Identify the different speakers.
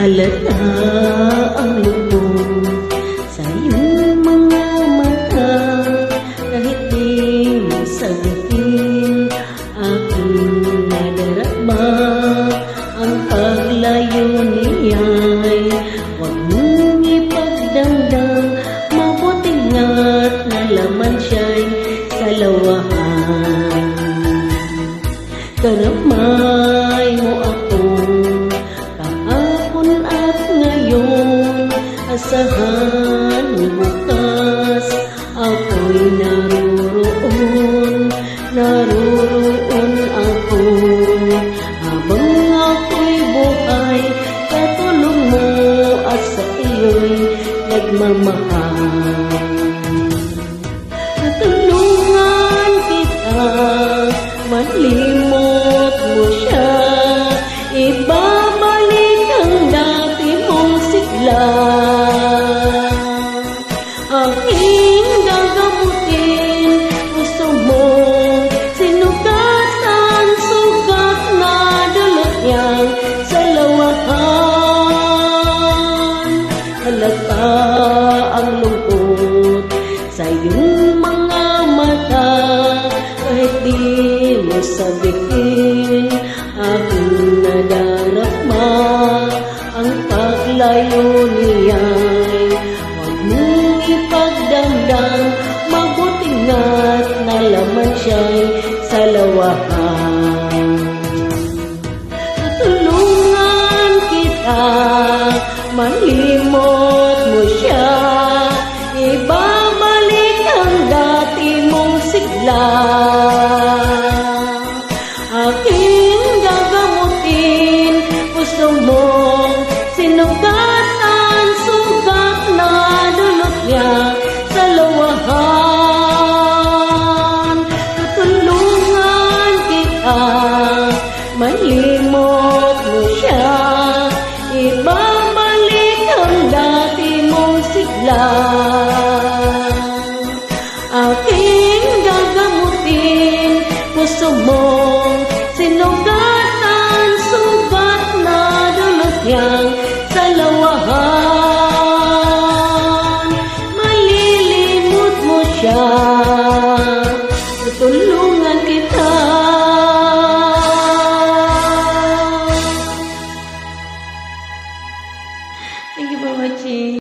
Speaker 1: Halata ang lubog sa iyong mga mata, kahit di mo sagutin aking nadarama. Ang paglayo niya'y huwag mong ipagdamdam, mabuting nga't nalaman siya'y salawahan. Karamay mo ako kahapon at ngayon, asahan bukas ako'y naroon ako. Habang ako'y buhay, katulong mo at sa iyo'y nagmamahal. Tutulungan kita, malimot mo siya, ibabalik ang dati mong sigla. Aking gagamutin, gusto mo sinugatan, sugat na dulot niyang salawahan. Halata ang lungkot sa iyong mga mata, kahit di mo sabihin aking nadarama. Ang paglayo niya'y huwag mong ipagdamdam, mabuting nga't nalaman siya'y salawahan. Tutulungan kita, malimot mo siya, ibabalik ang dati mong sigla. Aking gagamutin, gusto mong sinugatan, sugat na dulot niya salawahan. Tutulungan kita, malimot mo siya, ibabalik ang dati mong sigla. Aking gagamutin, gusto mong sinugatan, sugat na dulot niyang salawahan. Malilimot mo siya, tutulungan kita. Thank you for watching.